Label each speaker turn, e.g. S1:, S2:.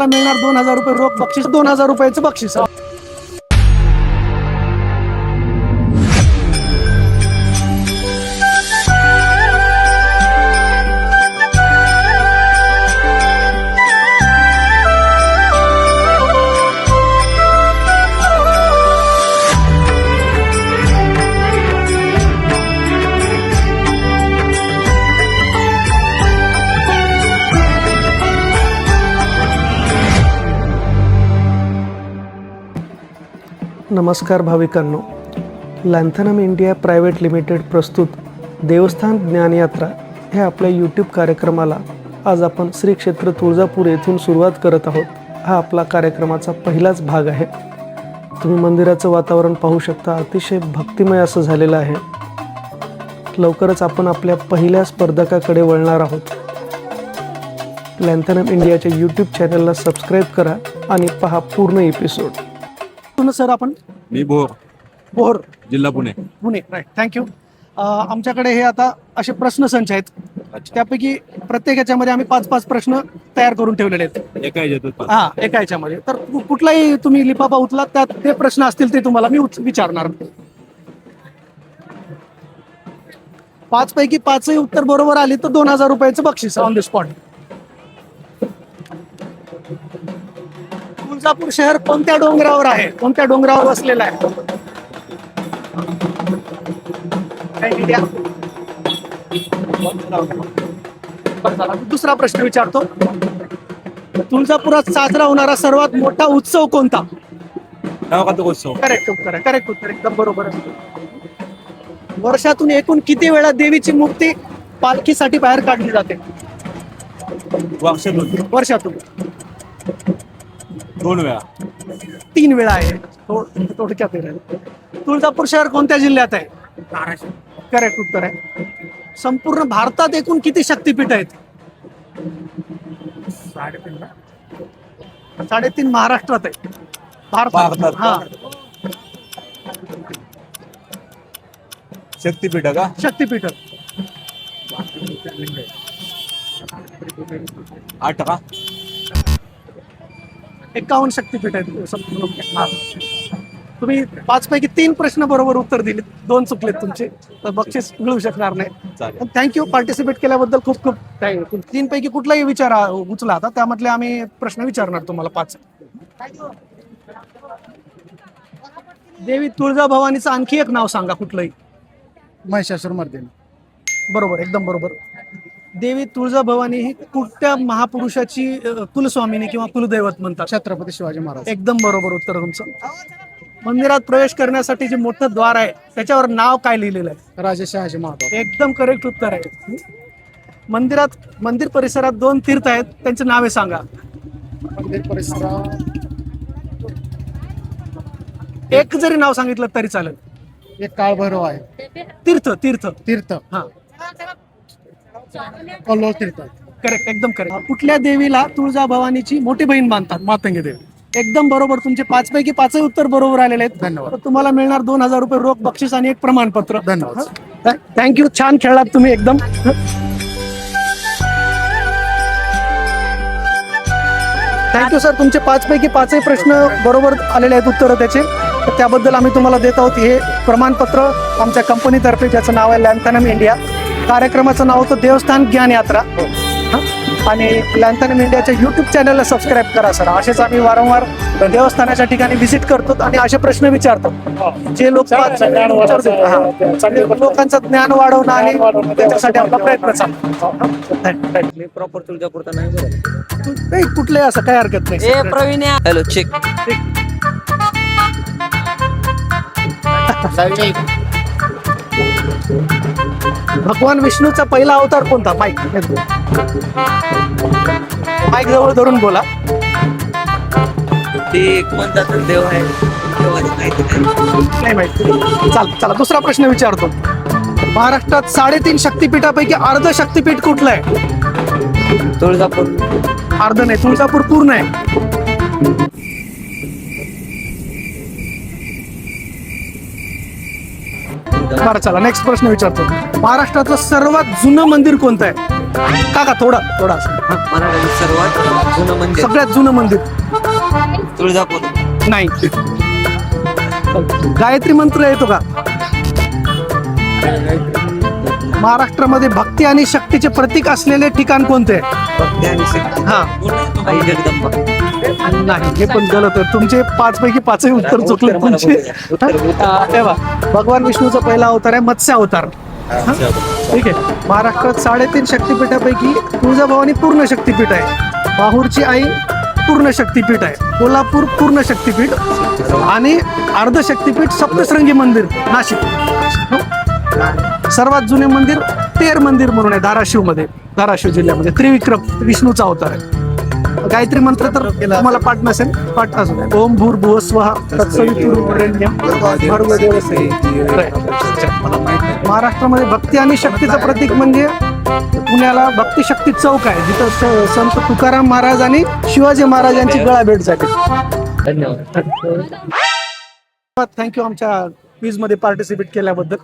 S1: मिळणार 2000 रुपये रोख बक्षीस, 2000 रुपयाचं बक्षीस. नमस्कार भाविकांनो, लॅन्थनम इंडिया प्रायव्हेट लिमिटेड प्रस्तुत देवस्थान ज्ञानयात्रा ह्या आपल्या यूट्यूब कार्यक्रमाला आज आपण श्री क्षेत्र तुळजापूर येथून सुरुवात करत आहोत. हा आपला कार्यक्रमाचा पहिलाच भाग आहे. तुम्ही मंदिराचं वातावरण पाहू शकता, अतिशय भक्तिमय असं झालेलं आहे. लवकरच आपण आपल्या पहिल्या स्पर्धकाकडे वळणार आहोत. लॅन्थनम इंडियाच्या यूट्यूब चॅनलला सबस्क्राईब करा आणि पहा पूर्ण एपिसोड. सर, आपण
S2: मी बोर जिल्हा पुणे.
S1: Right, thank you. आमच्याकडे हे आता असे प्रश्न संच आहेत. त्यापैकी प्रत्येक याच्यामध्ये आम्ही 5-5 प्रश्न तयार करून ठेवलेले आहेत.
S2: एका
S1: याच्यामध्ये तर कुठलाही तुम्ही लिफाफा उचला, त्यात ते प्रश्न असतील ते तुम्हाला मी विचारणार. 5 पैकी 5ही उत्तर बरोबर आली तर 2000 रुपयाचं बक्षीस ऑन द स्पॉट. तुळजापूर शहर कोणत्या डोंगरावर आहे? कोणत्या डोंगरावर वसलेलं आहे? दुसरा प्रश्न विचारतो. तुळजापुरात साजरा होणारा सर्वात मोठा उत्सव कोणता?
S2: उत्सव.
S1: करेक्ट उत्तर एकदम बरोबर आहे. वर्षातून एकूण किती वेळा देवीची मूर्ती पालखीसाठी बाहेर काढली जाते? वर्षातून
S2: 2 वेळा.
S1: 3 वेळा आहे. थोडक्यात. तुळजापूर शहर कोणत्या जिल्ह्यात आहे? करेक्ट उत्तर आहे. संपूर्ण भारतात एकूण किती शक्तिपीठ आहेत? 3.5 महाराष्ट्रात आहे. भारतात. हा,
S2: शक्तीपीठ का?
S1: शक्तिपीठ
S2: 8 का?
S1: 51 शक्तिपीठ आहेत संपूर्ण. तुम्ही 5 पैकी 3 प्रश्न बरोबर उत्तर दिले, 2 चुकलेत तुमचे, तर बक्षीस मिळू शकणार नाही. थँक्यू. पार्टिसिपेट केल्याबद्दल खूप खूप थँक्यू. 3 पैकी कुठलाही विचार उचला आता, त्यामधले आम्ही प्रश्न विचारणार तुम्हाला 5. देवी तुळजाभवानीचं आणखी एक नाव सांगा कुठलंही.
S3: महिषासुरमर्दिनी.
S1: बरोबर, एकदम बरोबर. देवी तुळजाभवानी ही कुठल्या महापुरुषाची कुलस्वामिनी किंवा कुलदैवत म्हणतात?
S3: छत्रपती शिवाजी महाराज.
S1: एकदम बरोबर उत्तर तुमचं. मंदिरात प्रवेश करण्यासाठी जे मोठं द्वार आहे त्याच्यावर नाव काय लिहिलेलं आहे?
S3: राजे शहाजी महाराज.
S1: एकदम करेक्ट उत्तर आहे. मंदिर परिसरात 2 तीर्थ आहेत, त्यांची नावे सांगा.
S3: मंदिर परिसरात
S1: एक जरी नाव सांगितलं तरी चालेल.
S3: एक काळभैरव आहे.
S1: तीर्थ. हा,
S3: कल्लोळ तीर्थ.
S1: करेक्ट, एकदम करेक्ट. कुठल्या देवीला तुळजाभवानीची मोठी बहीण मानतात?
S3: मातंगी देवी.
S1: एकदम बरोबर. तुमचे 5 पैकी 5ही उत्तर बरोबर आलेले आहेत.
S3: धन्यवाद.
S1: तर तुम्हाला मिळणार 2000 रुपये रोख बक्षीस आणि एक प्रमाणपत्र.
S3: धन्यवाद.
S1: थँक्यू. छान खेळलात तुम्ही एकदम. Thank you sir. तुमचे 5 पैकी 5ही प्रश्न बरोबर आलेले आहेत उत्तर त्याचे. तर त्याबद्दल आम्ही तुम्हाला देत आहोत हे प्रमाणपत्र आमच्या कंपनीतर्फे, ज्याचं नाव आहे लॅन्थनम इंडिया. कार्यक्रमाचं नाव होतं देवस्थान ज्ञानयात्रा. आणि लॅन्थनम इंडियाच्या यूट्यूब चॅनलला सबस्क्राईब करा सर. असेच आम्ही वारंवार देवस्थानाच्या ठिकाणी व्हिजिट करतो आणि असे प्रश्न विचारतो जे लोकांचं ज्ञान वाढवणं आणि त्याच्यासाठी आपला प्रयत्न चालतो.
S4: मी प्रॉपर तुळजापूरचा नाही बरं.
S1: नाही, कुठलंही असं काही हरकत नाही.
S4: ए प्रवीण, हॅलो चेक.
S1: भगवान विष्णूचा पहिला अवतार कोणता? माईक जवळ धरून बोला.
S4: ते कोणता तर देव आहे,
S1: नाही माहिती. चला दुसरा प्रश्न विचारतो. महाराष्ट्रात 3.5 शक्तिपीठापैकी अर्ध शक्तिपीठ कुठलं आहे?
S4: तुळजापूर.
S1: अर्ध नाही, तुळजापूर पूर्ण आहे.
S4: एकदम.
S1: बरं चला नेक्स्ट प्रश्न विचारतो. महाराष्ट्राचं सर्वात जुनं मंदिर कोणतं आहे? काका थोडा असं.
S4: मराठीतील सर्वात जुनं मंदिर
S1: सगळ्यात जुनं मंदिर
S4: तुळजापूर.
S1: नाही. गायत्री मंत्र येतो का? महाराष्ट्रामध्ये भक्ती आणि शक्तीचे प्रतीक असलेले ठिकाण कोणते?
S4: भक्ती आणि शक्ती.
S1: हा
S4: आई जगदंबा.
S1: नाही, हे पण गलत आहे. तुमचे 5 पैकी 5 उत्तर चुकले तुमचे. तेव्हा भगवान विष्णूचा पहिला अवतार आहे मत्स्य अवतार. हा? ठीक आहे. महाराष्ट्रात 3.5 शक्तिपीठापैकी तुळजाभवानी पूर्ण शक्तिपीठ आहे. माहूरची आई पूर्ण शक्तिपीठ आहे. कोल्हापूर पूर्ण शक्तिपीठ आणि अर्ध शक्तिपीठ सप्तशृंगी मंदिर नाशिक. सर्वात जुने मंदिर तेर मंदिर म्हणून आहे धाराशिव जिल्ह्यामध्ये. त्रिविक्रम विष्णूचा अवतार आहे. गायत्री मंत्र तर तुम्हाला पाठ नसेल, पाठ असू द्या. ओम भूर्भुवः स्वः तत्सवितुर्वरेण्यं भर्गो देवस्य धीमहि. महाराष्ट्रामध्ये भक्ती आणि शक्तीचं प्रतीक म्हणजे पुण्याला भक्ती शक्ती चौक आहे, जिथं संत तुकाराम महाराज आणि शिवाजी महाराजांची गळाभेट झाली.
S4: धन्यवाद.
S1: थँक्यू आमच्या क्विज मध्ये पार्टिसिपेट केल्याबद्दल.